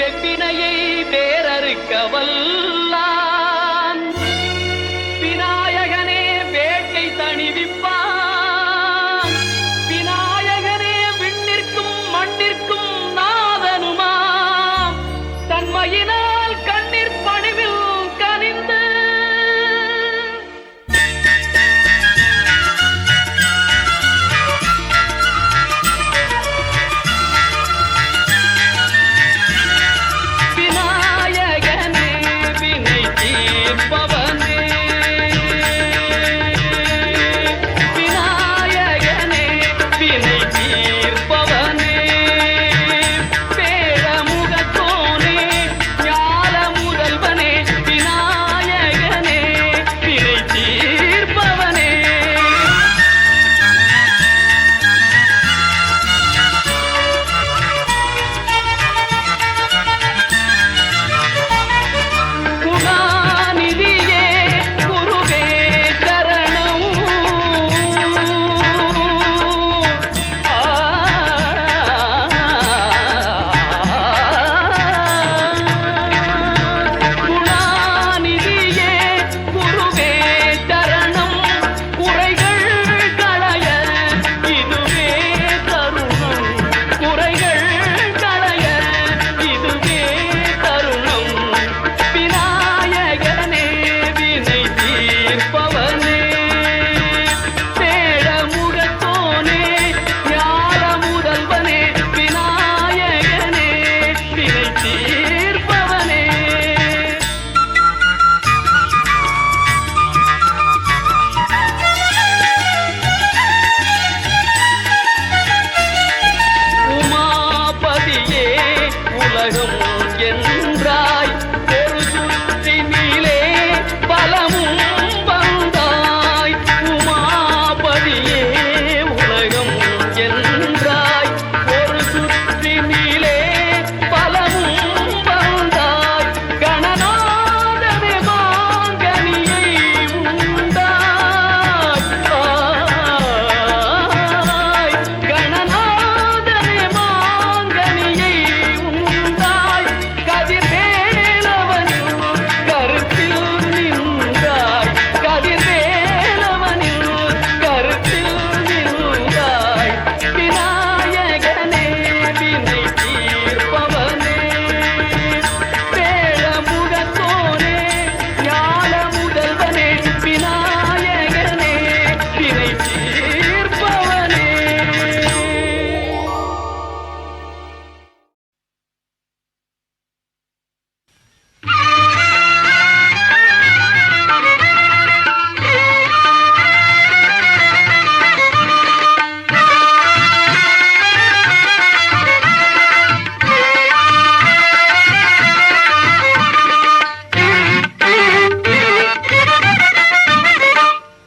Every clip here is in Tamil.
எவ்வினையை வேறறுக்க வல்லான் விநாயகனே வேட்கை தணிவிப்பான் விநாயகனே விண்ணிற்கும் மண்ணிற்கும் நாதனுமாம் தன்மையினால் கண்ணீர் பணிவில் கனிந்து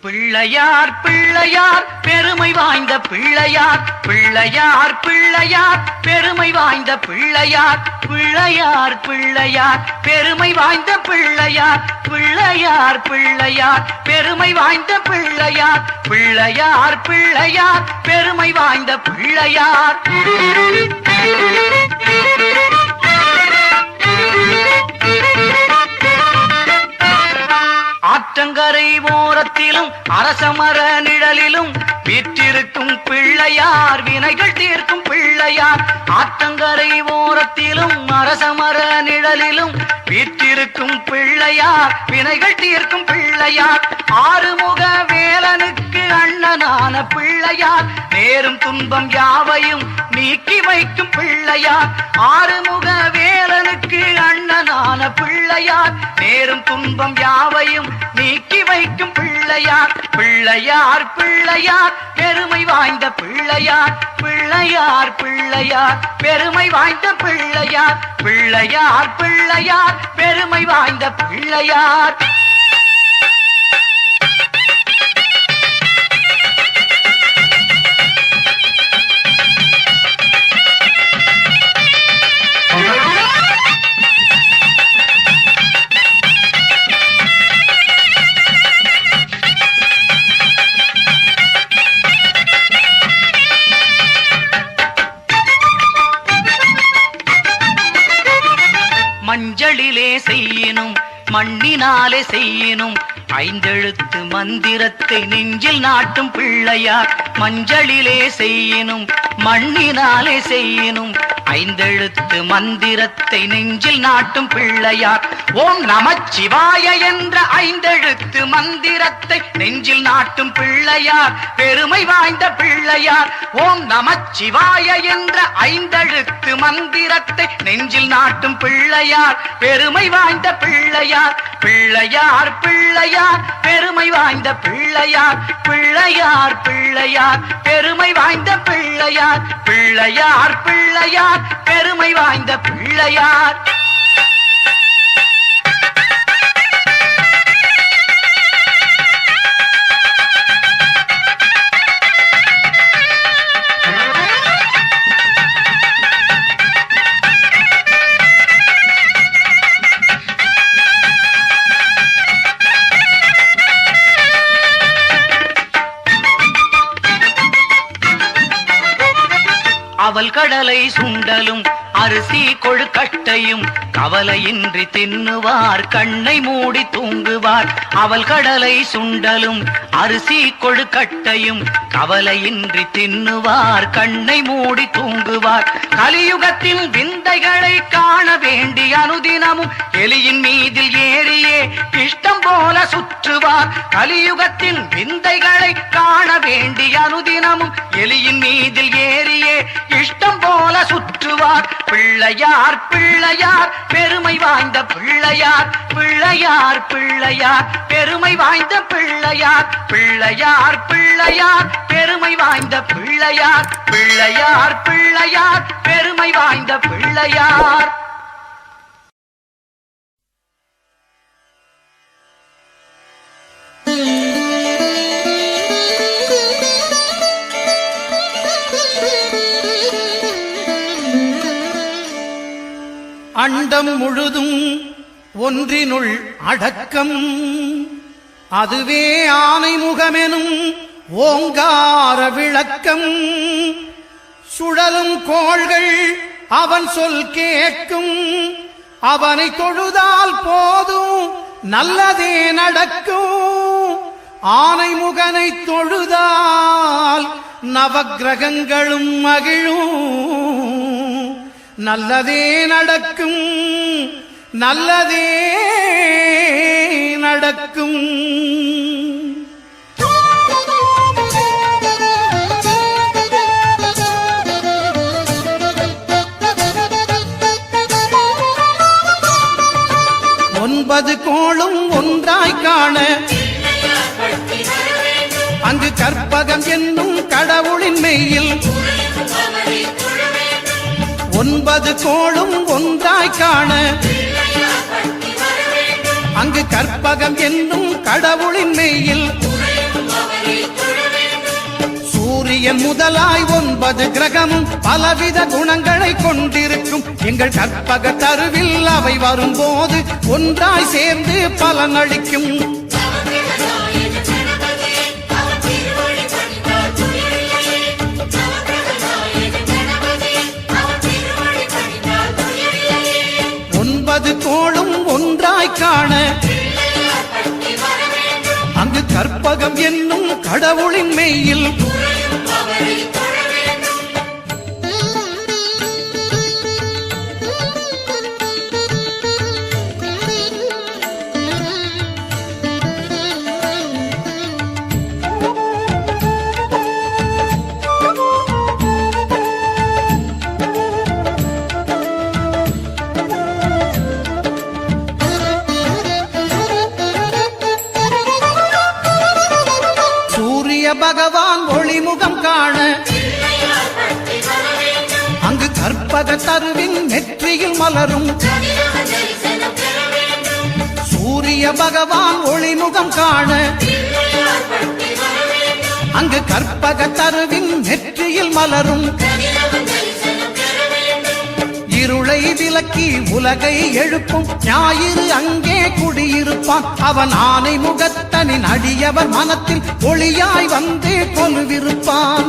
பிள்ளையார் பிள்ளையார் பெருமை வாய்ந்த பிள்ளையார் பிள்ளையார் பிள்ளையார் பெருமை வாய்ந்த பிள்ளையார் பிள்ளையார் பிள்ளையார் பெருமை வாய்ந்த பிள்ளையார் பிள்ளையார் பிள்ளையார் பெருமை வாய்ந்த பிள்ளையார் பிள்ளையார் பிள்ளையார் பெருமை வாய்ந்த பிள்ளையார் ஆற்றங்கரை ஓரத்திலும் அரசமர நிழலிலும் வீற்றிருக்கும் பிள்ளையார் வினைகள் தீர்க்கும் பிள்ளையார் ஆற்றங்கரை ஓரத்திலும் அரசமர நிழலிலும் வீற்றிருக்கும் பிள்ளையார் வினைகள் தீர்க்கும் பிள்ளையார் ஆறுமுக வேலனுக்கு அண்ணனான பிள்ளையார் நேரும் துன்பம் யாவையும் நீக்கி வைக்கும் பிள்ளையார் ஆறுமுக வேலனுக்கு அண்ணனான பிள்ளையார் நேரும் துன்பம் யாவையும் நீக்கி வைக்கும் பிள்ளையார் பிள்ளையார் பிள்ளையார் பெருமை வாய்ந்த பிள்ளையார் பிள்ளையார் பிள்ளையார் பெருமை வாய்ந்த பிள்ளையார் பிள்ளையார் பிள்ளையார் பெருமை வாய்ந்த பிள்ளையார் மஞ்சளிலே செய்யினும் மண்ணினாலே செய்யினும் ஐந்தெழுத்து மந்திரத்தை நெஞ்சில் நாட்டும் பிள்ளையார். மஞ்சளிலே செய்யினும் மண்ணினாலே செய்யினும் ஐந்தெழுத்து மந்திரத்தை நெஞ்சில் நாட்டும் பிள்ளையார். ஓம் நமச்சிவாய என்ற ஐந்தெழுத்து மந்திரத்தை நெஞ்சில் நாட்டும் பிள்ளையார், பெருமை வாய்ந்த பிள்ளையார். ஓம் நமச்சிவாய என்ற ஐந்தெழுத்து மந்திரத்தை நெஞ்சில் நாட்டும் பிள்ளையார், பெருமை வாய்ந்த பிள்ளையார். பிள்ளையார் பிள்ளையார் பெருமை வாய்ந்த பிள்ளையார், பிள்ளையார் பிள்ளையார் பெருமை வாய்ந்த பிள்ளையார், பிள்ளையார் பிள்ளையார் பெருமை வாய்ந்த பிள்ளையார். அவல் கடலை சுண்டலும் அரிசி கொழுக்கட்டையும் கவலையின்றி தின்னுவார், கண்ணை மூடி தூங்குவார். அவல் கடலை சுண்டலும் அரிசி கொழுக்கட்டையும் கவலையின்றி தின்னுவார், கண்ணை மூடி தூங்குவார். கலியுகத்தின் விந்தைகளை காண வேண்டி அனுதினமும் எலியின் மீதில் ஏறியே இஷ்டம் போல சுற்றுவார். கலியுகத்தின் விந்தைகளை காண வேண்டி அனுதினமும் எலியின் மீதில் ஏறியே இஷ்டம் போல சுற்றுவார். பிள்ளையார் பிள்ளையார் பெருமை வாய்ந்த பிள்ளையார், பிள்ளையார் பிள்ளையார் பெருமை வாய்ந்த பிள்ளையார், பிள்ளையார் பிள்ளையார் பெருமை வாய்ந்த பிள்ளையார், பிள்ளையார் பிள்ளையார் பெருமை வாய்ந்த பிள்ளையார். அண்டம் முழுதும் ஒன்றினுள் அடக்கம், அதுவே ஆனை முகமெனும் ஓங்கார விளக்கம். சுழலும் கோள்கள் அவன் சொல் கேட்கும், அவனை தொழுதால் போதும் நல்லதே நடக்கும். ஆனை முகனை தொழுதால் நவக்கிரகங்களும் மகிழும், நல்லதே நடக்கும், நல்லதே நடக்கும். ஒன்பது கோளும் ஒன்றாய் காண அங்கு கற்பகம் என்னும் கடவுளின் மெய்யில் ஒன்பது கோளும் ஒன்றாய் காண அங்கு கற்பகம் என்னும் கடவுளின் மெய்யில் சூரியன் முதலாய் 9 கிரகமும் பலவித குணங்களை கொண்டிருக்கும். எங்கள் கற்பக தருவில் அவை வரும்போது ஒன்றாய் சேர்ந்து பலனளிக்கும். கோளும் ஒன்றாய் காண அங்கு கற்பகம் என்னும் கடவுளின் மெய்யில் பகவான் ஒளிமுகம் காண அங்கு கற்பக தருவின் நெற்றியில் மலரும். சூரிய பகவான் ஒளிமுகம் காண அங்கு கற்பக தருவின் நெற்றியில் மலரும். இருளை விலக்கி உலகை எழுப்பும் ஞாயிறு அங்கே குடியிருப்பான். அவன் ஆனை முகத்தனின் அடியவர் மனத்தில் ஒளியாய் வந்து கொலுவிருப்பான்.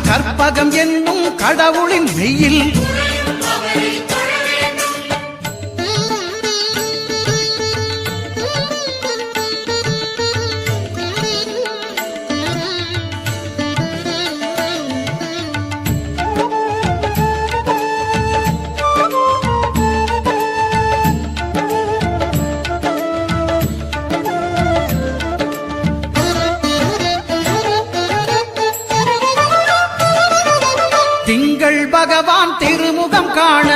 கற்பகம் என்னும் கடவுளின் மெய்யில் திங்கள் பகவான் திருமுகம் காண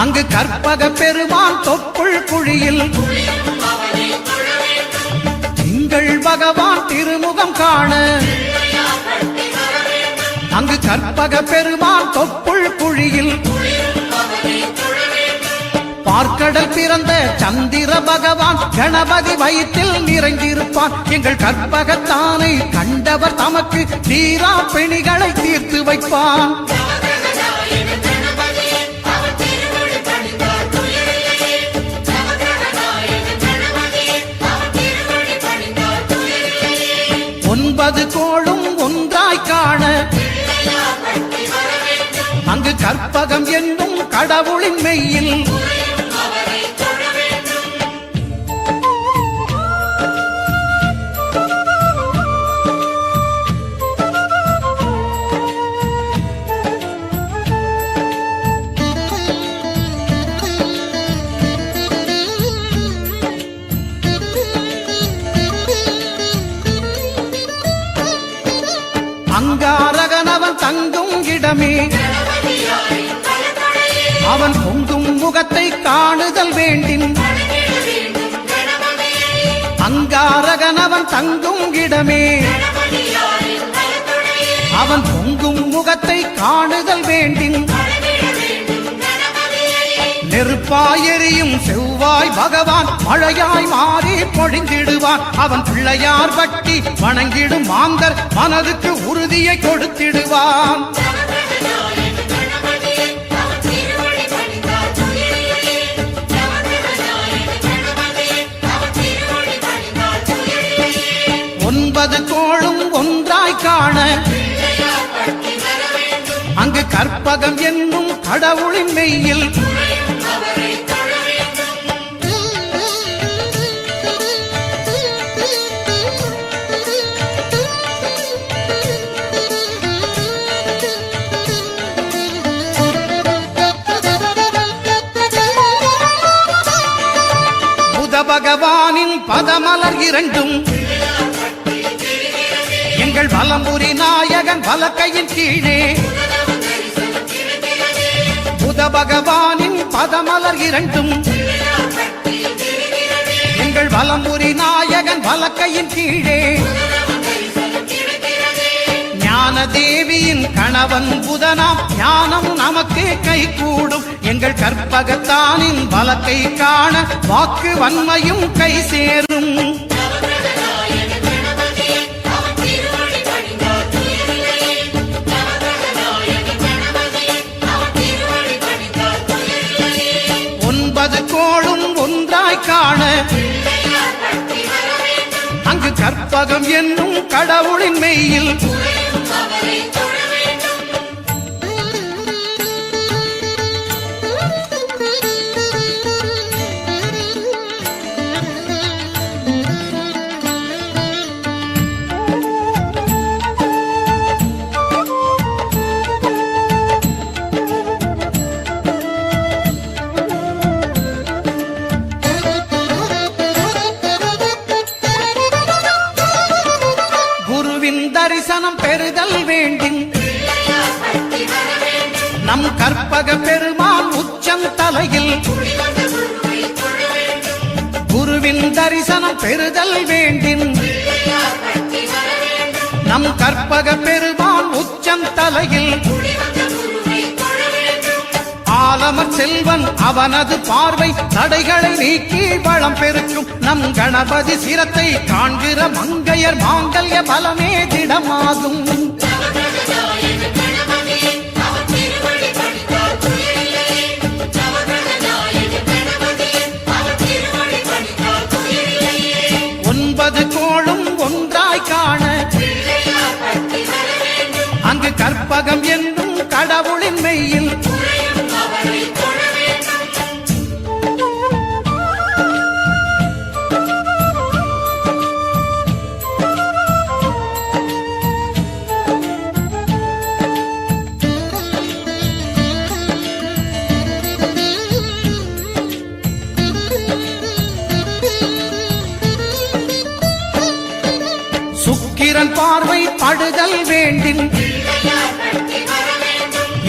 அங்கு கற்பக பெருமான் தொப்புள் குழியில் திங்கள் பகவான் திருமுகம் காண அங்கு கற்பக பெருமான் தொப்புள் குழியில் பார்க்கடல் பிறந்த சந்திர பகவான் கணபதி வயிற்றில் நிறைந்திருப்பான் எங்கள் கற்பகத்தானை கண்டவர் தமக்கு தீரா பிணிகளை தீர்த்து வைப்பான் ஒன்பது கோளும் ஒன்றாய் காண அங்கு கற்பகம் என்னும் கடவுளின் மெய்யில் அங்காரகனவன் தங்கும் இடமே அவன் பொங்கும் முகத்தை காணுதல் வேண்டின் அங்காரகனவன் தங்கும் இடமே அவன் பொங்கும் முகத்தை காணுதல் வேண்டின் நெருப்பாய் எரியும் செவ்வாய் பகவான் மழையாய் மாறி பொழிந்திடுவான் அவன் பிள்ளையார் பட்டி வணங்கிடும் மாந்தர் மனதுக்கு உறுதியை கொடுத்திடுவான் ஒன்பது கோளும் ஒன்றாய் காண அங்கு கற்பகம் என்னும் கடவுளின் மெய்யில் பகவானின் பதமலர் இரண்டும் எங்கள் வலம்புரி நாயகன் வலக்கையின் கீழே புத பகவானின் பதமலர் இரண்டும் எங்கள் வலம்புரி நாயகன் வலக்கையின் கீழே ஞான தேவியின் கணவன் புதனாம் ஞானம் நமக்கு கை கூடும் எங்கள் கற்பகத்தானின் வலக்கை காண வாக்கு வன்மையும் கை சேரும் ஒன்பது கோளும் ஒன்றாய் காண அங்கு கற்பகம் என்னும் கடவுளின் மெய்யில் தரிசனம் பெறுதல் வேண்டின் நம் கற்பக பெருமான் உச்சம் தலையில் குருவின் தரிசனம் பெறுதல் வேண்டின் நம் கற்பக பெருமான் உச்சம் தலையில் ஆலமர் செல்வன் அவனது பார்வை தடைகளை நீக்கி வளம் பெருக்கும் நம் கணபதி சிரத்தை காண்கிற மங்கையர் மாங்கல்ய பலமே திடமாகும் ஒன்பது கோளும் ஒன்றாய் காண கற்பகம் என்னும் கடவுளின் மெய்யில் சுக்கிரன் பார்வை படுதல் வேண்டின்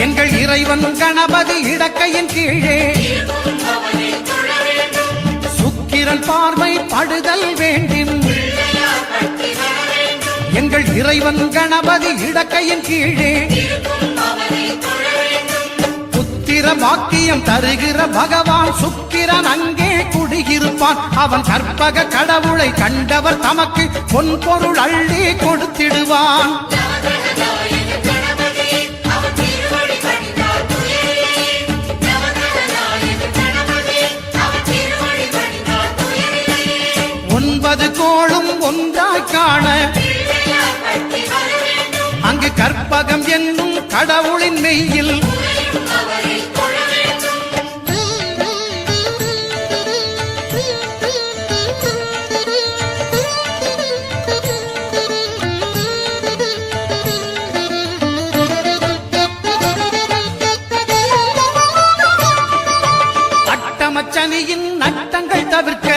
எங்கள் இறைவன் கணபதி இடக்கையின் கீழே சுக்கிரன் பார்வை படுதல் வேண்டின் எங்கள் இறைவன் கணபதி இடக்கையின் கீழே புத்திர வாக்கியம் தருகிற பகவான் சுக்கிரன் அங்கே குடியிருப்பான். அவன் கற்பக கடவுளை கண்டவர் தமக்கு பொன் பொருள் அள்ளி கொடுத்திடுவான். ஒன்பது கோளும் ஒன்றாய் காண அங்கு கற்பகம் என்னும் கடவுளின் மெய்யில் அட்டமச்சனியின் நட்டங்கள் தவிர்க்க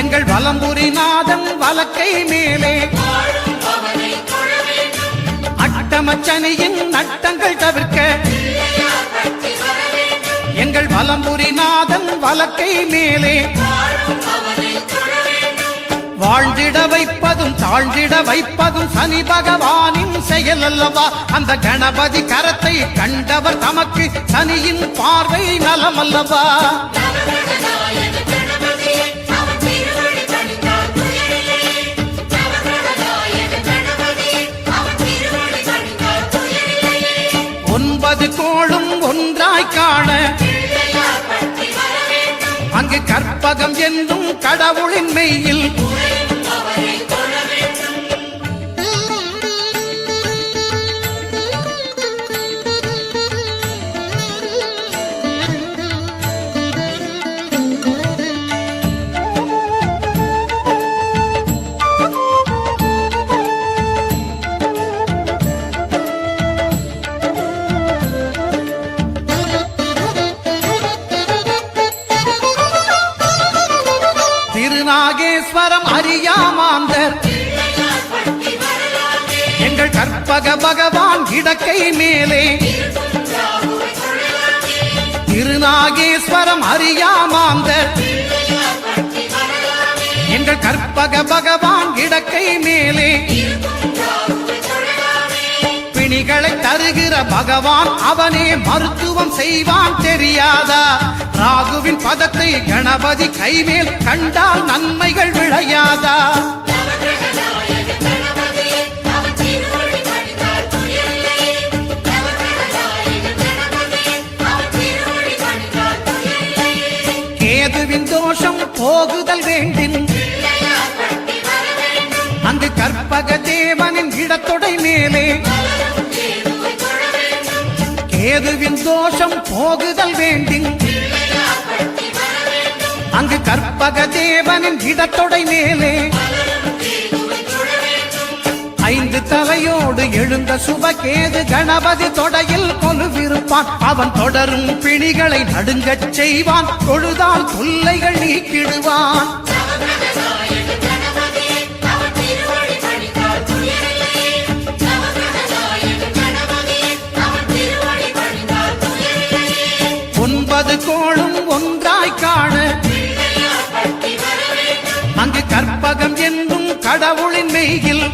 எங்கள் வலம்புரிநாதன் வலக்கை மேலே அட்டமச்சனியின் நட்டங்கள் தவிர்க்க எங்கள் வலம்புரிநாதன் வலக்கை மேலே வாழ்ந்திட வைப்பதும் தாழ்ந்திட வைப்பதும் சனி பகவானின் செயல் அல்லவா. அந்த கணபதி கரத்தை கண்டவர் தமக்கு சனியின் பார்வை நலம் அல்லவா. ஒன்பது கோளும் ஒன்றாய் காண அங்கு கற்பகம் என்னும் கடவுளின் மெய்யில் திருநாகேஸ்வரம் அறியாமாந்தர் எங்கள் கற்பக பகவான் இடக்கை மேலே திருநாகேஸ்வரம் அறியாமாந்தர் எங்கள் கற்பக பகவான் இடக்கை மேலே பிணிகளை தருகிற பகவான் அவனே மருத்துவம் செய்வான் தெரியாதா. ராகுவின் பதத்தை கணபதி கைமேல் கண்டால் நன்மைகள் விளையாதா. கேதுவின் தோஷம் போகுதல் வேண்டின் அங்கு கற்பக தேவனின் இடத்தொடை மேலே கேதுவின் தோஷம் போகுதல் வேண்டின் அங்கு கற்பக தேவனின் இடத்தொடை மேலே ஐந்து தலையோடு எழுந்த சுபகேது கணபதி தொடையில் கொலுவிருப்பான். அவன் தொடரும் பிணிகளை நடுங்கச் செய்வான். தொழுதால் தொல்லைகள் நீக்கிடுவான். ஒன்பது கோளும் ஒன்றாய் காண அங்கு கற்பகம் என்னும் கடவுளின் மெய்யில்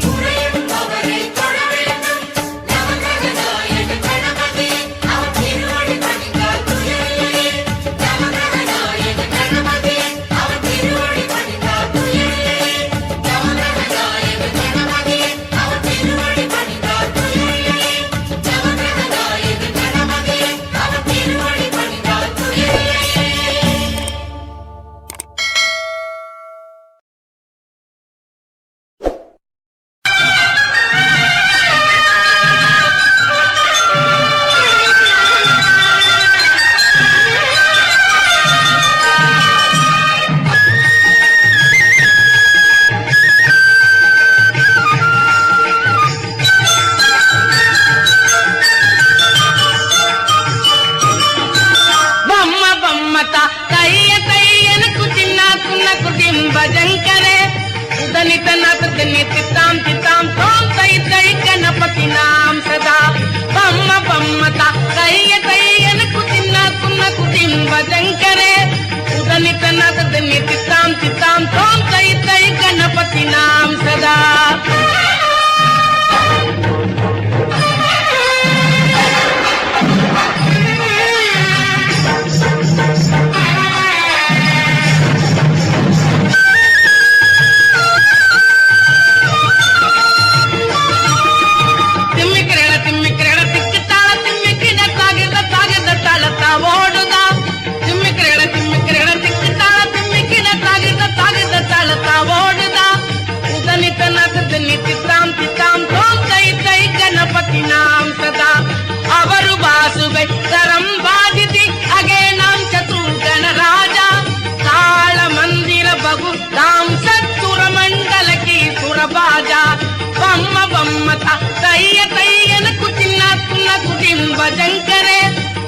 బమ్మత తయ్య తయ్యనకు చిన్నాకున్నకు డింబజంకరే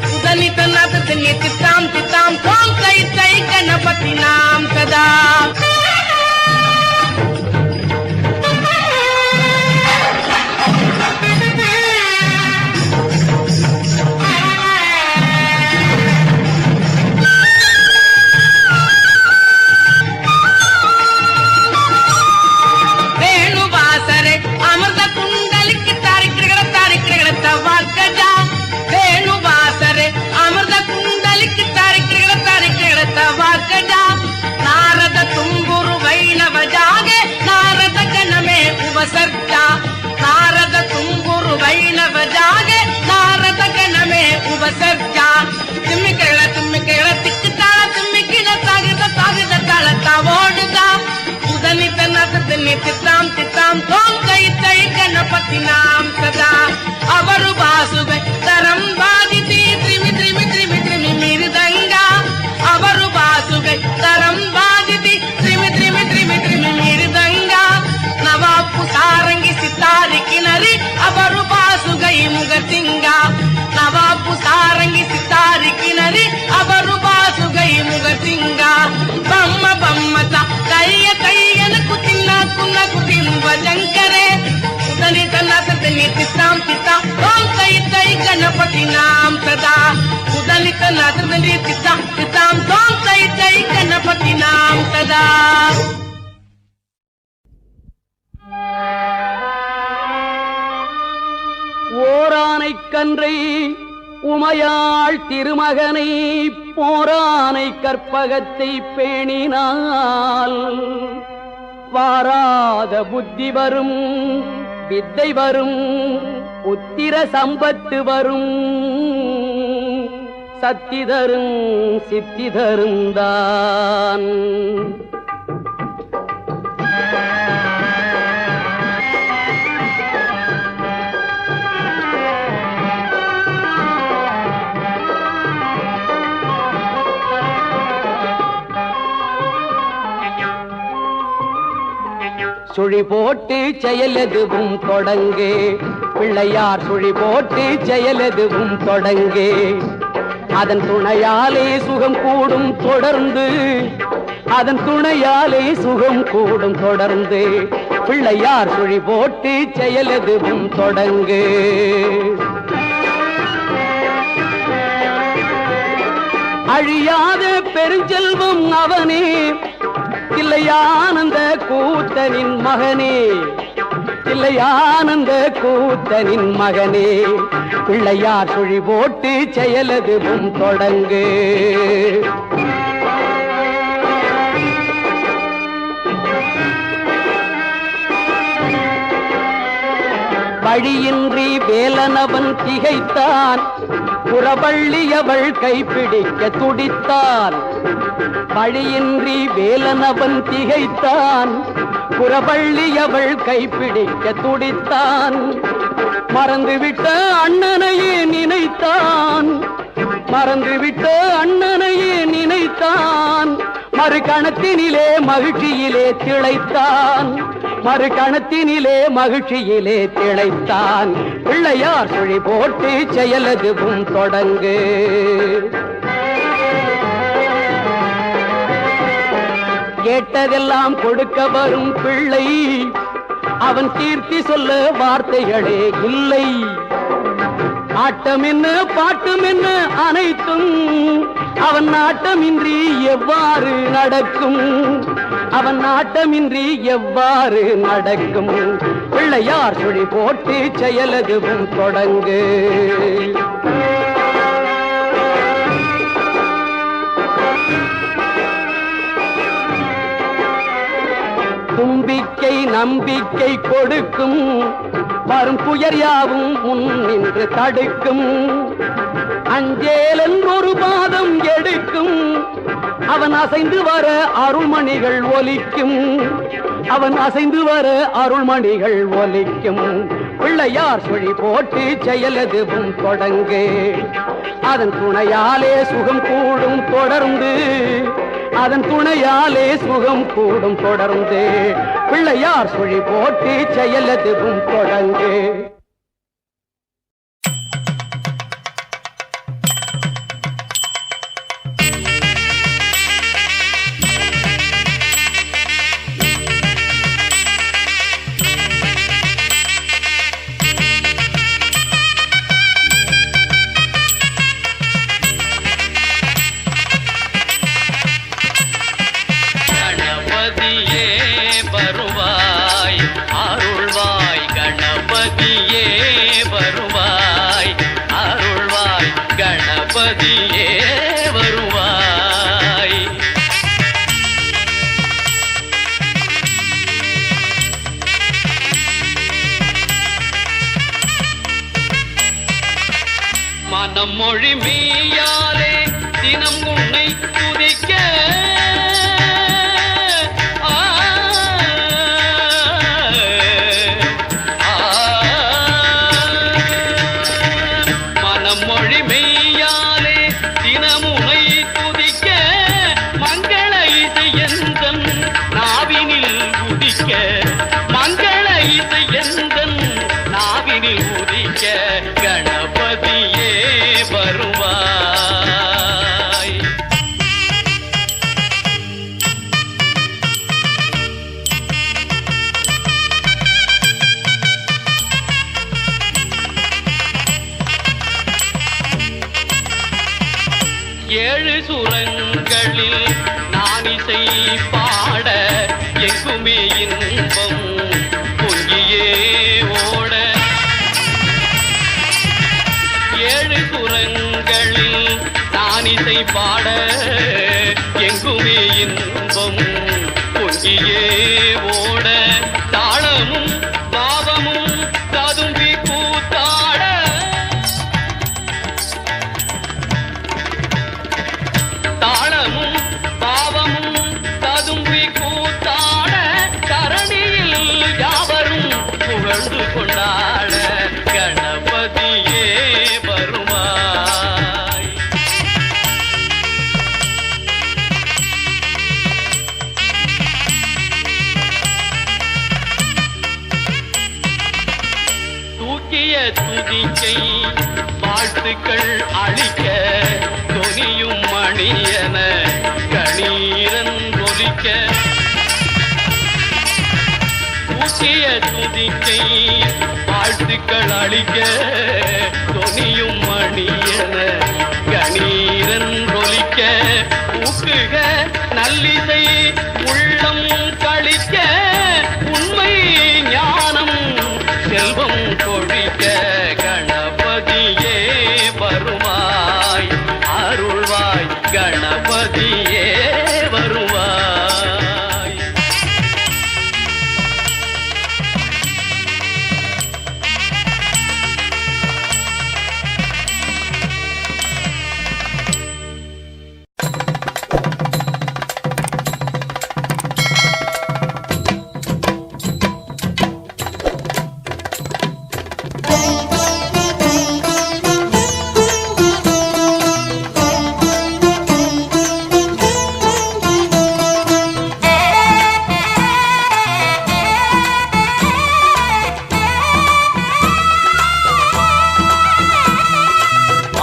ఉదనిత నతని తిత్తాం తిత్తాం తోం తై తై గణపతి నాం సదా నారద తుంగురు వైణవ జాగే నారద గణమే ఉపసర్జా తిమ్మికేళ తిమ్మికేళ తిక్కుతాళ తిమ్మికిడ తాగిద తాగిద తాళత ఓడుగా ఉదనిత నతని తిత్తాం తిత్తాం తోం తై తై గణపతి నాం సదా ಅವರು ಬಾಸುವೆ ತರಂ ಬಾದಿತಿ ತ್ರಿಮಿ ತ್ರಿಮಿ ತ್ರಿಮಿ ತ್ರಿಮಿ ಮಿರುದಂಗ ಅವರು ಬಾಸುವೆ ತರಂ ಬಾದಿತಿ ತ್ರಿಮಿ ತ್ರಿಮಿ ತ್ರಿಮಿ ತ್ರಿಮಿ ಮಿರುದಂಗ ನವಾಪು ಸಾರಂಗಿ ಸಿತಾರಿ ಕಿನರಿ ಅವರು ಬಾಸುಗೈ ಮುಗಸಿಂಗ ನವಾಪು ಸಾರಂಗಿ ಸಿತಾರಿ ಕಿನರಿ ಅವರು ಬಾಸುಗೈ ಮುಗಸಿಂಗ ಬಮ್ಮ ಬಮ್ಮತ ಕೈಯ ಕೈಯನಕು ತಿನ್ನಕು ತಿಂಬ ಜಂಕರೆ ಉದನಿ ತನ್ನತನಿ ತಿತ್ತಾಂ ತಿತ್ತಾಂ ಓಂ ತೈ ತೈ ಗಣಪತಿ ನಾಂ ಸದಾ ಉದನಿ ತನ್ನತನಿ ತಿತ್ತಾಂ ತಿತ್ತಾಂ ಓಂ ತೈ ತೈ ಗಣಪತಿ ನಾಂ ಸದಾ ஓரானை கன்றை உமையாள் திருமகனை போரானை கற்பகத்தை பேணினால் வாராத புத்தி வரும் வித்தை வரும் உத்திர சம்பத்து வரும் சத்தி தரும் சித்தி தருந்தான் சுழி போட்டு செயலெதுவும் தொடங்கு பிள்ளையார் சுழி போட்டு செயலெதுவும் தொடங்கு அதன் துணையாலே சுகம் கூடும் தொடர்ந்து அதன் துணையாலே சுகம் கூடும் தொடர்ந்து பிள்ளையார் சுழி போட்டு செயலெதுவும் தொடங்கு அழியாத பெருஞ்செல்வம் அவனே தில்லையானந்த கூத்தனின் மகனே தில்லையானந்த கூத்தனின் மகனே பிள்ளையார் சுழி போட்டு செயலதுவும் தொடங்கு வழியின்றி வேலனவன் திகைத்தான் புறவள்ளியவள் கைப்பிடிக்க துடித்தான் வழியின்றி வேலனவன் திகைத்தான் புறவள்ளியவள் கைப்பிடிக்க துடித்தான் மறந்துவிட்ட அண்ணனையே நினைத்தான் மறந்துவிட்ட அண்ணனையே நினைத்தான் மறு கணத்தினிலே மகிழ்ச்சியிலே திளைத்தான் மறு கணத்தினிலே மகிழ்ச்சியிலே திளைத்தான் பிள்ளையார் சுழி போட்டு செயலதுவும் தொடங்கு கேட்டதெல்லாம் கொடுக்க வரும் பிள்ளை அவன் கீர்த்தி சொல்ல வார்த்தைகளே இல்லை ஆட்டம் என்ன பாட்டம் என்ன அனைத்தும் அவன் நாட்டமின்றி எவ்வாறு நடக்கும் அவன் நாட்டமின்றி எவ்வாறு நடக்கும் பிள்ளையார் சுழி போட்டு செயலதுவும் தொடங்கு தும்பிக்கை நம்பிக்கை கொடுக்கும் வரும் புயர் யாவும் முன் நின்று தடுக்கும் அஞ்சேலன் ஒரு பாதம் எடுக்கும் அவன் அசைந்து வர அருள்மணிகள் ஒலிக்கும் அவன் அசைந்து வர அருள்மணிகள் ஒலிக்கும் பிள்ளையார் சுழி போட்டு செயலதுவும் தொடங்கு அதன் துணையாலே சுகம் கூடும் தொடர்ந்து அதன் துணையாலே சுகம் கூடும் தொடர்ந்து பிள்ளையார் சுழி போட்டு செயலதுவும் தொடங்கு கணபதியே வருவாய், அருள்வாய் கணபதியே வருவாய். மனம் மொழி மெய்யாலே தினம் உன்னை துதிக்க மொழி மெய்யாலே தினமுனை துதிக்க மங்கள இசை எந்தன் நாவினில் உதிக்க, மங்கள இசை எந்தன் நாவினில் உதிக்க கணபதியே வருவாய். ஏழு சுரங்களில் நான் இசை பாட எங்குமே இன்பம் பொங்கியே ஓட, ஏழு சுரங்களில் நான் இசை பாட எங்குமே இன்பம் பொங்கியே ஓட, தாளமும் பாவமும் ததும்பி கூத்தாட, தாளமும் பாவமும் ததும்பி கூத்தாட, தரணியில் யாவரும் புகழ்ந்து கொண்டாட கணபதியே வருவாய். தூக்கிய துதிக்கை வாழ்த்துக்கள் அளிக்க, தொனியும் மணியன கணீரன் ஒலிக்க, தூக்கிய துதிக்கை வாழ்த்துக்கள் அளிக்க, தொனியும் மணியன கணீரன் ஒலிக்க, ஊக்குக நல்லிசை உள்ளம் கழிக்க, உண்மை ஞானம் செல்வம் கொழிக்க கணபதியே வருவாய், அருள்வாய் கணபதியே வருவாய்.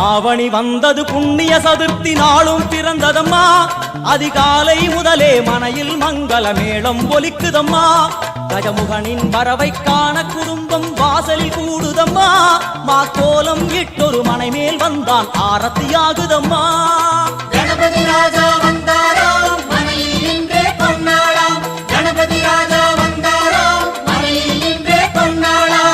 ஆவணி வந்தது புண்ணிய சதுர்த்தி நாளும் பிறந்ததம்மா, அதிகாலை முதலே மனையில் மங்கள மேளம் ஒலிக்குதம்மா, கஜமுகனின் வரவை காண குடும்பம் வாசலில் கூடுதம்மா, மாக்கோலம் இட்டொரு மனை மேல் வந்தான் ஆரத்தியாகுதம்மா. கணபதி ராஜா வந்தாராம் மனையில் நின்றே பொன்னாளாம், கணபதி ராஜா வந்தாராம் மனையில் நின்றே பொன்னாளாம்.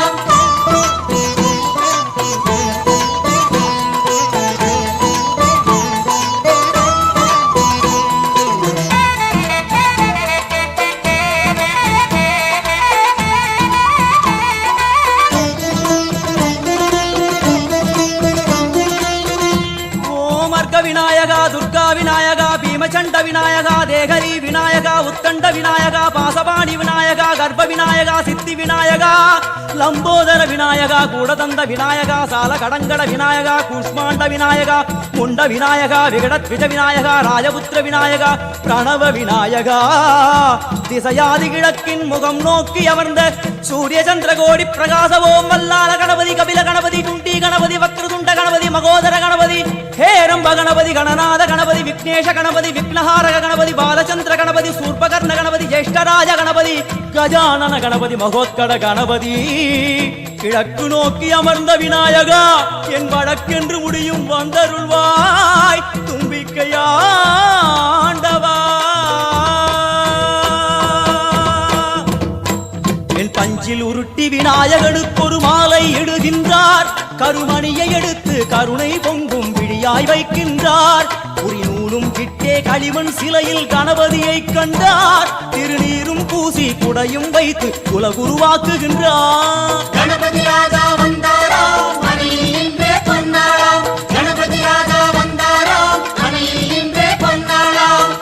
விநாயகா, துர்கா விநாயகா, பீமச்சண்ட விநாயகா, தேகரி விநாயகா, உத்தண்ட விநாயகா, பாசபாணி விநாயகா, கர்ப்ப விநாயகா, சித்தி விநாயகா, லம்போதர விநாயகா, கூடதந்த விநாயகா, சால கடங்கட விநாயகா, கூஷ்மாண்ட விநாயகா, முண்ட விநாயகா, விகடத்விஜ விநாயகா, ராஜபுத்திர விநாயகா, பிரணவ விநாயகா, திசையாதி கிழக்கின் முகம் நோக்கி அமர்ந்த சூரிய சந்திர கோடி பிரகாச ஓம் வல்லால கணபதி, கபில கணபதி, துண்டி கணபதி, வக்ரதுண்ட கணபதி, மகோதர கணபதி, ஹேரம்ப கணபதி, கணநாத கணபதி, விக்னேஷ கணபதி, விக்னஹாரக கணபதி, பாலச்சந்திர கணபதி, சூர்பகர்ண கணபதி, ஜேஷ்டராஜ கணபதி, கஜானன கணபதி, மகோத்கட கணபதி, கிழக்கு நோக்கி அமர்ந்த விநாயகா, என் வழக்கென்று முடியும் வந்தருள்வாய் தும்பிக்கையாண்டவா. என் பஞ்சில் உருட்டி சித்தி விநாயகனுக்கு ஒரு மாலை இடுகின்றார். கருமணியை எடுத்து கருணை பொங்கும் விழியாய் வைக்கின்றார். குறிநூலும் கிட்டே களிமண் சிலையில் கணபதியை கண்டார். திருநீரும் பூசி குடையும் வைத்து குலகுருவாக்குகின்றார். கணபதி ராஜா வந்தாராம் மணியில் இன்றே பொன்னாளாம். கணபதி ராஜா வந்தாராம் மணியில் இன்றே பொன்னாளாம்.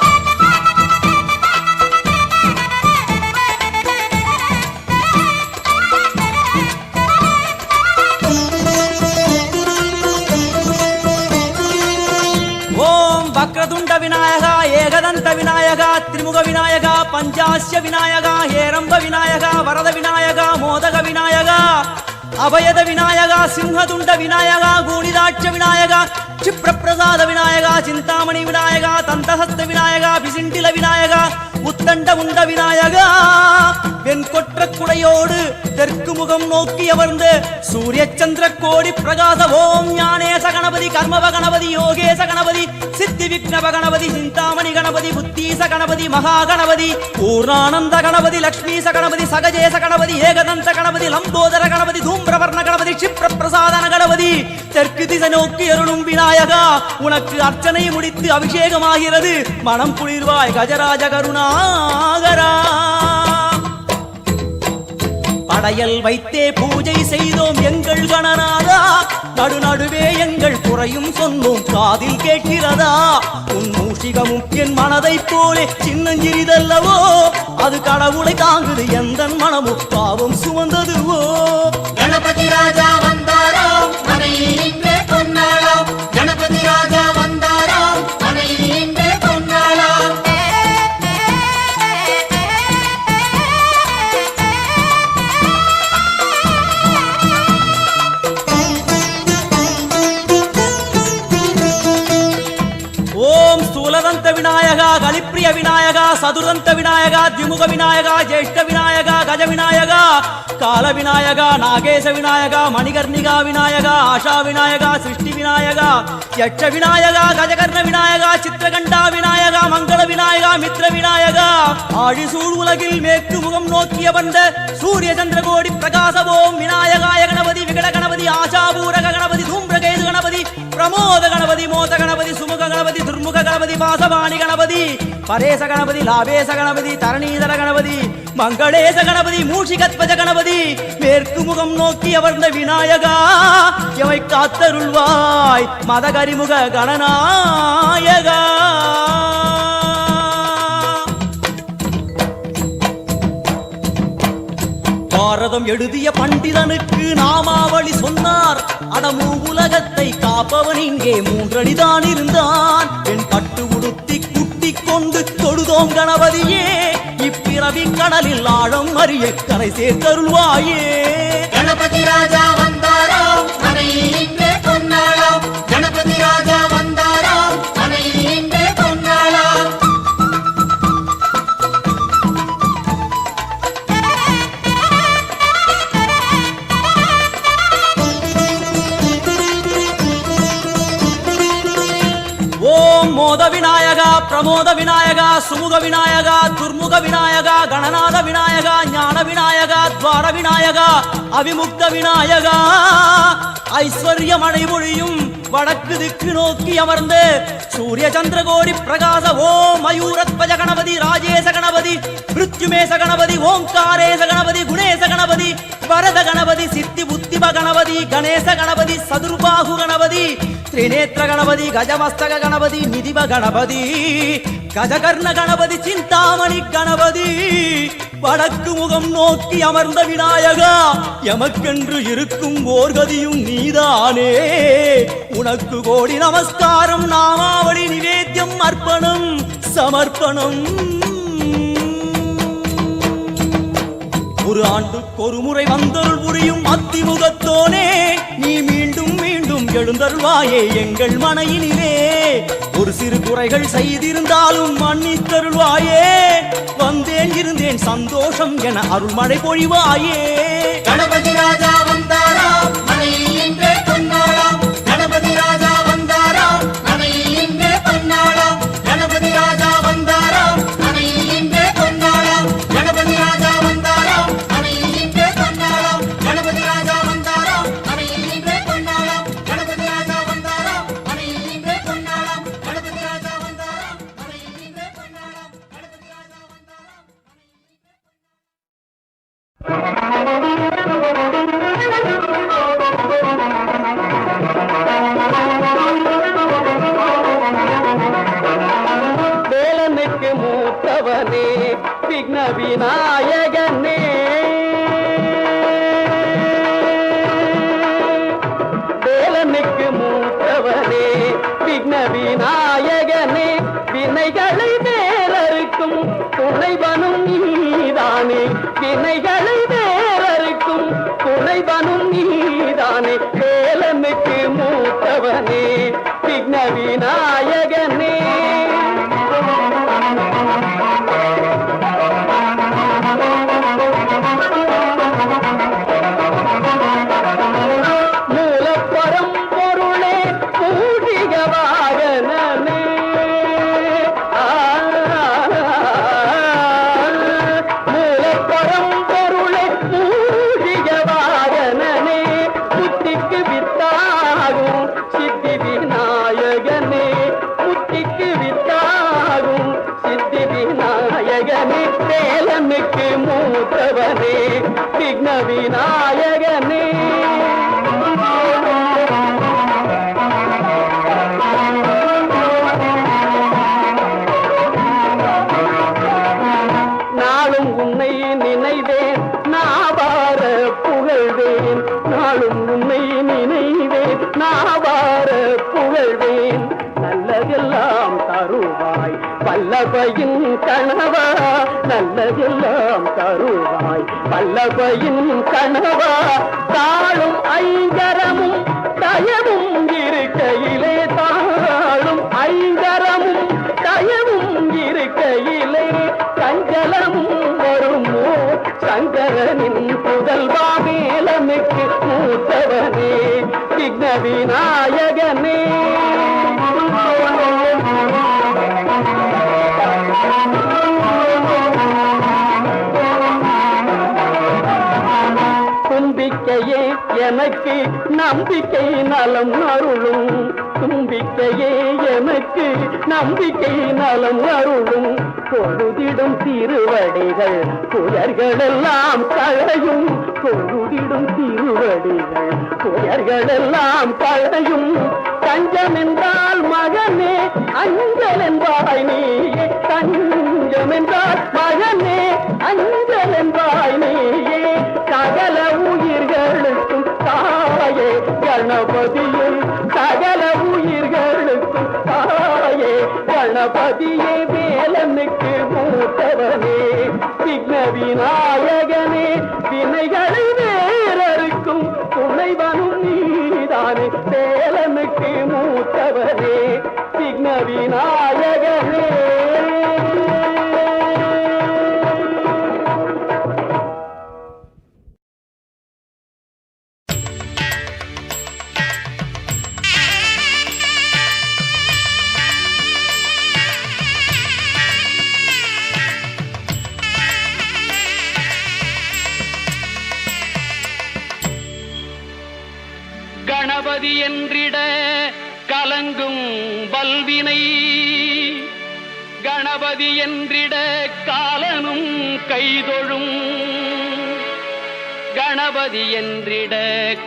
ஓம் வக்ரதுண்ட விநாயகா, ஏகதந்த விநாயகா, திரிமுக விநாயகா, பஞ்சாஸ்ய விநாயகா, ஹேரம்ப விநாயகா, வரத விநாயகா, மோதக விநாயகா, அபயத விநாயகா, சிம்ஹதுண்ட விநாயகா, கூடிதாட்ச விநாயகா, க்ஷிப்ரப்பிரசாத விநாயகா, சிந்தாமணி விநாயகா, தந்தஹஸ்த விநாயகா, பிசிண்டில விநாயகா, உத்தண்ட உண்ட விநாயகா. வெண்கொற்ற குடையோடு தெற்கு முகம் நோக்கி அமர்ந்து சூரிய சந்திர கோடி பிரகாச ஓம் ஞானேச கணபதி, கர்மவ கணபதி, யோகேச கணபதி, சித்தி விக்னவ கணபதி, சிந்தாமணி கணபதி, புத்தீச கணபதி, மகா கணபதி, பூர்ணானந்த கணபதி, லக்ஷ்மீச கணபதி, சகஜேச கணபதி, ஏகதந்த கணபதி, லம்போதர கணபதி, தூம்பிரவர்ண கணபதி, க்ஷிப்ரப்பிரசாதன கணபதி. தெற்கு திசை நோக்கி அருளும் விநாயகா, உனக்கு அர்ச்சனை முடித்து அபிஷேகமாகிறது. மனம் குளிர்வாய் கஜராஜ கருணாகரா. படையல் வைத்தே பூஜை செய்தோம் எங்கள் கணநாதா. நடுநடுவே எங்கள் குறையும் சொன்னோம் காதில் கேட்கிறதா. உன் மூஷிகமும் என் மனதை போலே சின்னஞ்சிறிதல்லவோ. அது கடவுளை தாங்குது எந்த மனமும் பாவம் சுமந்ததுவோ. கணபதி ராஜா வந்தாராம் மணியில் இன்றே பொன்னாளாம். கணபதி ராஜா வந்தாராம் மணியில் இன்றே பொன்னாளாம். ஓம் ஸ்தூலதந்த விநாயகா, கலிப்பிரிய விநாயகா, சதுரந்த விநாயகா, திமுக விநாயகா, ஜேஷ்ட விநாயகா, கஜ விநாயகா, கால விநாயகா, நாகேச விநாயகா, மணிகர்ணிகா விநாயகா, ஆஷா விநாயகா, சிருஷ்டி விநாயகா, யட்ச விநாயகா, கஜகர்ண விநாயகா, சித்திரகண்டா விநாயகா, மங்கள விநாயகா, மித்ர விநாயகா. ஆழிசூழ் உலகில் மேற்கு முகம் நோக்கிய வந்த சூரிய சந்திரகோடி பிரகாச ஓம் விநாயகாய கணபதி, விகட கணபதி, ஆஷாபூரக கணபதி, தூம்பிரகேது கணபதி, பிரமோத கணபதி, மோத கணபதி, சுமுக கணபதி, துர்முக கணபதி, பாசவாணி கணபதி, பரேச கணபதி, லாபேச கணபதி, தரணீதர கணபதி, மங்களேச கணபதி, மூஷிகத்வஜ கணபதி. மேற்கு முகம் நோக்கி அமர்ந்த விநாயகா, எமை காத்தருள்வாய் மதகரிமுக கணநாயகா. பாரதம் எழுதிய பண்டிதனுக்கு நாமாவளி சொன்னார். அடமூ உலகத்தை காப்பவன் இங்கே மூன்றடிதான் இருந்தான். என் பட்டு உடுத்தி குட்டிக் கொண்டு தொழுதோம் கணபதியே. இப்பிறவி கடலில் ஆழம் அறிய கரை சேர்த்தருள்வாயே. கணபதி ராஜா வந்தாராம் மணியில் இன்றே பொன்னாளாம். கணபதி ராஜா வந்தாராம் மணியில் இன்றே பொன்னாளாம். ஓம் மோத விநாயகா, பிரமோத விநாயகா, சுமுக விநாயகா, துர்முக விநாயகா, கணநாத விநாயகா, ஞான விநாயகா, துவார விநாயகா, அவிமுக்த விநாயகா. ஐஸ்வர்ய மழை பொழியும் வடக்கு திக்கு நோக்கி அமர்ந்து சூரிய சந்திரகோடி பிரகாச ஓம் மயூரத்வஜ கணபதி, ராஜேச கணபதி, மிருத்யுமேச கணபதி, ஓங்காரேச கணபதி, குணேச கணபதி, வரத கணபதி, சித்தி புத்திப கணபதி, கணேச கணபதி, சதுர்பாகு கணபதி, திரிநேத்திர கணபதி, கஜமஸ்தக கணபதி, நிதிப கணபதி, கஜகர்ண கணபதி, சிந்தாமணி கணபதி. வடக்கு முகம் நோக்கி அமர்ந்த விநாயகா, எமக்கென்று இருக்கும் ஓர்கதியும் நீதானே. உனக்கு கோடி நமஸ்காரம், நாமாவளி நிவேத்தியம், அர்ப்பணம் சமர்ப்பணம். ஒரு ஆண்டுக்கு ஒரு முறை வந்தருள் புரியும் அத்திமுகத்தோனே, நீ மீண்டும் மீண்டும் எழுந்தருள்வாயே எங்கள் மனையினிலே. ஒரு சிறு குறைகள் செய்திருந்தாலும் மன்னித்தருள்வாயே. வந்தேன் இருந்தேன் சந்தோஷம் என அருள்மழை பொழிவாயே. கணபதி ராஜா வந்தாராம் மணியில் இன்றே பொன்னாளாம். கணபதி ராஜா வந்தாராம் மணியில் இன்றே பொன்னாளாம். கணபதி ராஜா வந்தாராம் மணியில் இன்றே பொன்னாளாம். கணபதி ராஜா வந்தாராம் மணியில் இன்றே பொன்னாளாம். விநாயகனே வேலனுக்கு மூத்தவனே விக்ன விநாயகனே வினைகளை வேறறுக்கும் துணைவனும் நீதானே வினைகளை வேறறுக்கும் துணைவனும் நீதானே வேலனுக்கு மூத்தவனே விக்ன விநாயகனே வேலனுக்கு மூத்தவனே விக்ன விநாயகனே நாளும் உன்னை நினைவேன் நாவார புகழ்வேன் நாளும் உன்னை நினைவேன் நாவார புகழ்வேன் நல்லதெல்லாம் தருவாய் வல்லபையின் கணவா நல்லதெல்லாம் தருவாய் வல்லபையின் கணவா தாழும் ஐங்கரமும் தயவும் இருக்கையிலே தாழும் ஐங்கரமும் தயவும் இருக்கையிலே சஞ்சலமும் வருமோ சங்கரனின் புதல்வா வேலனுக்கு மூத்தவனே விக்ன விநாயகனே தும்பிக்கையே எனக்கு நம்பிக்கை நலம் அருளும் தும்பிக்கையே எனக்கு நம்பிக்கை நலம் அருளும் தொழுதிடும் திருவடிகள் துயர்களெல்லாம் களையும் தொழுதிடும் திருவடிகள் துயர்களெல்லாம் களையும் தஞ்சம் என்றால் மகனே அஞ்சல் என்பாய் நீயே தஞ்சம் என்றால் மகனே அஞ்சல் என்பாய் நீயே சகல உயிர்களுக்கும் தாயே கணபதியே சகல உயிர்களுக்கும் தாயே கணபதியே வேலனுக்கு மூத்தவனே விக்ன விநாயகனே வினைகளை வேறறுக்கும் துணைவனும் நீதானே வேலனுக்கு மூத்தவனே விக்ன விநாயகனே கணபதி என்றிட கலங்கும் பல்வினை கணபதி என்றிட காலனும் கைதொழும் கணபதி என்றிட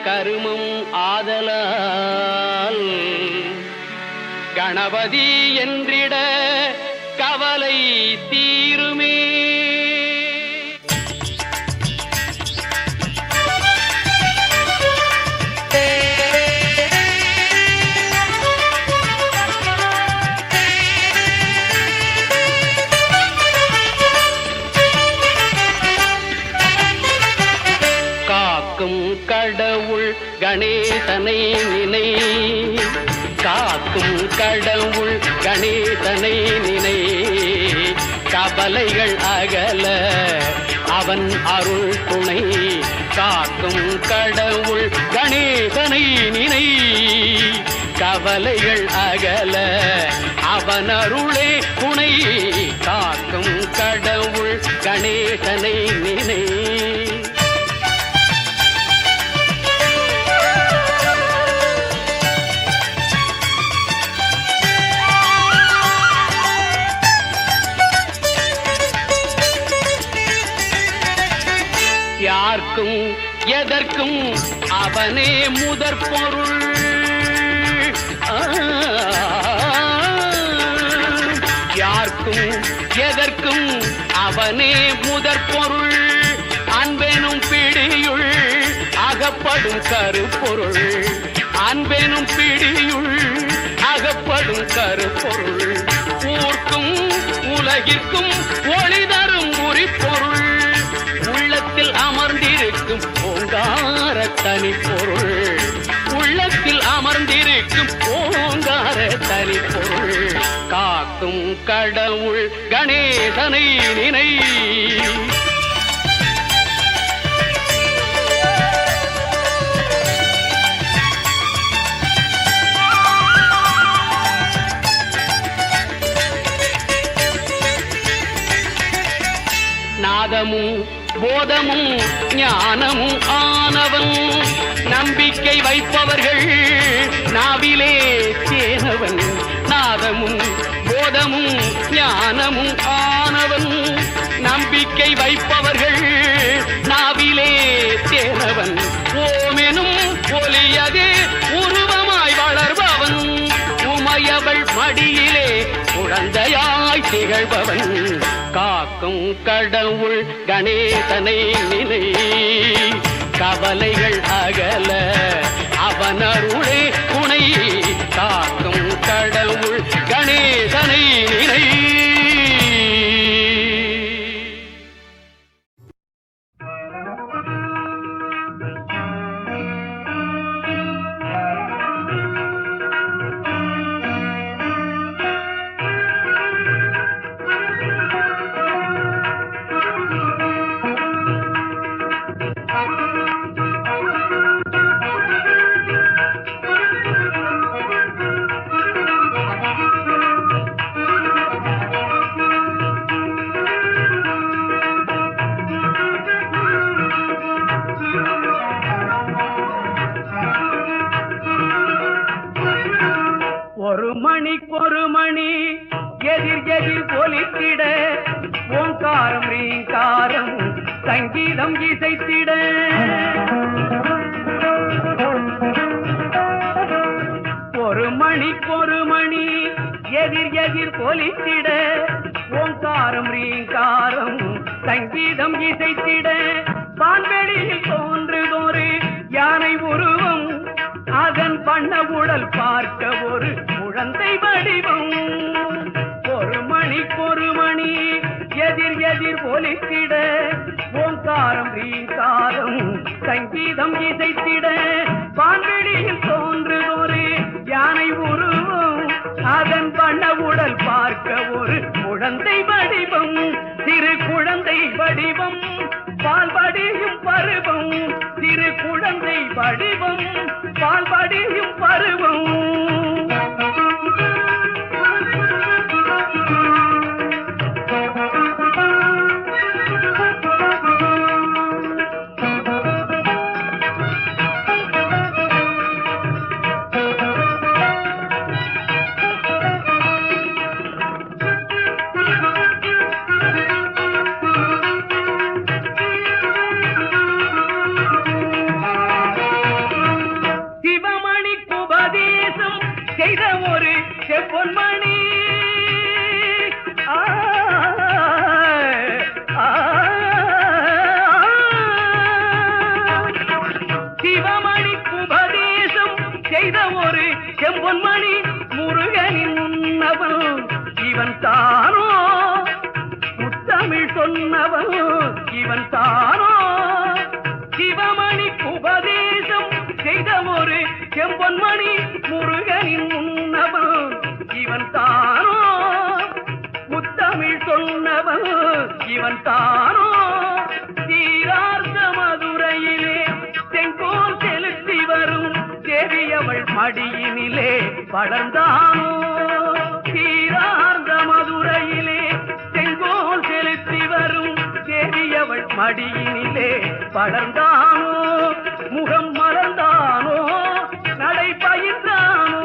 கருமம் ஆதலால் கணபதி என்றிட கவலை தீருமே கடவுள் கணேசனை நினை காக்கும் கடவுள் கணேசனை நினை கவலைகள் அகல அவன் அருள் துணை காக்கும் கடவுள் கணேசனை நினை கவலைகள் அகல அவன் அருளே துணை காக்கும் கடவுள் கணேசனை நினை யார்க்கும் எதற்கும் அவனே முதற் பொருள் யார்க்கும் எதற்கும் அவனே முதற் அகப்படும் கருப்பொருள் அன்பெனும் பிடியுள் அகப்படும் கருப்பொருள் ஊர்க்கும் உலகிற்கும் ஒளி தரும் உரிப்பொருள் உள்ளத்தில் அமர்ந்திருக்கும் ஓங்கார தனிப்பொருள் உள்ளத்தில் அமர்ந்திருக்கும் ஓங்கார தனிப்பொருள் காக்கும் கடவுள் கணேசனை நினை நாதமும் போதமும் ஞானமும் ஆனவன் நம்பிக்கை வைப்பவர்கள் நாவிலே தேனவன் நாதமும் போதமும் ஞானமும் ஆனவன் நம்பிக்கை வைப்பவர்கள் நாவிலே தேனவன் ஓமெனும் ஒலியதே உருவமாய் வளர்பவன் உமையவள் மடியிலே குழந்தையாய் திகழ்பவன் காக்கும் கடவுள் கணேசனை நினை கவலைகள் அகல அவன் அருளே துணை காக்கும் கடவுள் கணேசனை நினை ஒரு மணி எதிர் எதிர் பொலித்திட ஓங்காரம் ரீங்காரம் சங்கீதம் இசைத்திட ஒரு மணி எதிர் எதிர் பொலித்திட ஓங்காரம் ரீங்காரம் சங்கீதம் இசைத்திட வான்வெளியில் தோன்றுதொரு யானை உருவம் அதன் பண்ண உடல் பார்க்க ஒரு குழந்தை வடிவம் ஒரு மணி எதிர் எதிர் ஒலித்திட ஓங்காரம் ரீங்காரம் சங்கீதம் இசைத்திட வான்வெளியில் தோன்றுதொரு யானை உருவம் அதன் பண்ண உடல் பார்க்க ஒரு குழந்தை வடிவம் சிறு குழந்தை வடிவம் பால்படியும் பருவம் சிறு குழந்தை வடிவம் பால்படியும் பருவம் பொன்மணி சிவமணிக்கு உபதேசம் செய்த ஒரு செம்பொன்மணி முருகனின் முன்னவன் இவன் தானோ முத்தமிழ் சொன்னவன் இவன் தானோ சிவமணிக்கு உபதேசம் செய்த ஒரு செம்பொன்மணி முருகனின் முன்னவன் இவன் தானோ முத்தமிழ் சொன்னவன் இவன் தானோ தீரார்த்த மதுரையிலே செங்கோல் செலுத்தி வரும் தேவியவள் மடியினிலே வளர்ந்தானோ தீரார்த்த மதுரையிலே செங்கோல் செலுத்தி வரும் தேவியவள் மடியினிலே வளர்ந்தானோ முகம் மலர்ந்தானோ நடை பயின்றானோ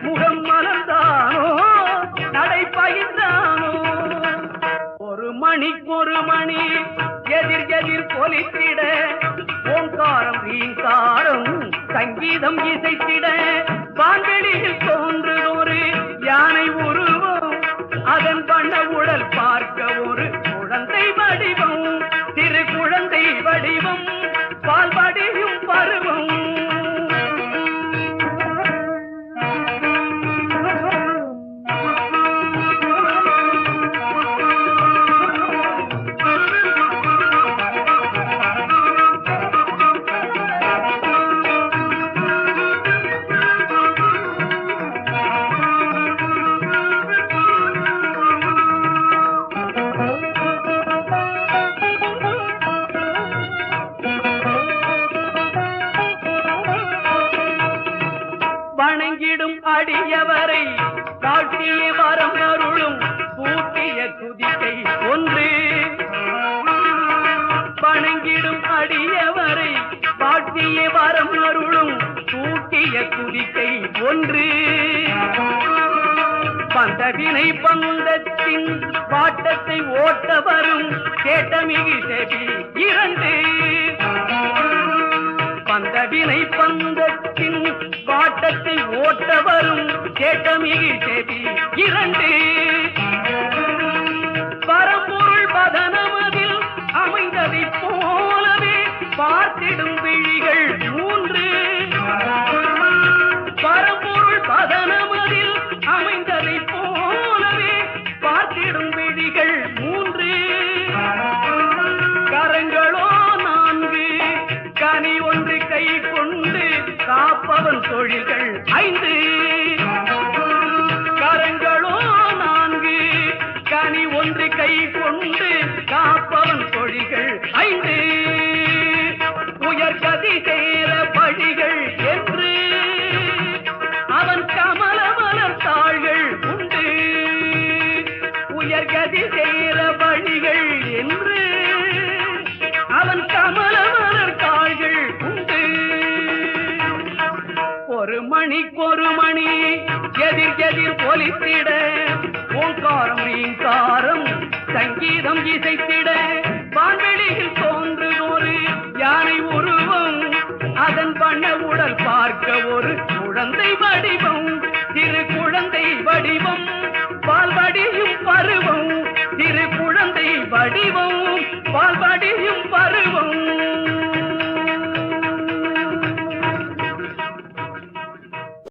முகம் மலர்ந்தானோ நடை பயின்றானோ ஒரு மணி எதிர் எதிர் பொலித்திட ஓங்காரம் ரீங்காரம் சங்கீதம் இசைத்திட வான்வெளியில் தோன்றுதொரு யானை உருவம் அதன் பண்ண உடல் பார்க்க ஒரு குழந்தை வடிவம் சிறு குழந்தை வடிவம் பால்படியும் பருவம் அடியவரை தாழ்த்திய வரம் அருளும் கூட்டிய துதிக்கை ஒன்று வணங்கிடும் அடியவரை தாழ்த்திய வரம் அருளும் கூட்டிய துதிக்கை ஒன்று பந்தவினை பந்தத்தின் பாட்டத்தை ஓட்ட வரும் கேட்டமிகு செவி இரண்டு பந்தவினை பந்தத்தின் பாட்டத்தை ஓட்ட வரும் கேட்டமிகு செவி இரண்டு பரம்பொருள் பதனமதில் அமைந்ததைப் போலவே பார்த்திடும் விழிகள் மூன்று பரம்பொருள் பதனமதில் அமைந்ததைப் போலவே பார்த்திடும் விழிகள் மூன்று கரங்களோ நான்கு கனி ஒன்று கை கொண்டு காப்பவன் தொழில்கள் ஐந்து கரங்களோ நான்கு கனி ஒன்று கை கொண்டு காப்பவன் தொழில்கள் ஐந்து உயர்கதி சேர பழிகள் என்று அவன் கமல மலர் தாள்கள் உண்டு உயர்கதி சேர வழிகள் என்று அவன் கமல மலர் தாள்கள் உண்டு ஒரு மணிக்கொரு மணி எதிர் எதிர் ஒலித்திட ஓங்காரம் ரீங்காரம் சங்கீதம் இசைத்திட வான்வெளியில் தோன்றுதொரு யானை உருவம் அதன் வண்ண உடல் பார்க்க ஒரு குழந்தை வடிவம் திரு குழந்தை வடிவம் பால்வடியும் பருவம் திரு குழந்தை வடிவம் பால்வடியும்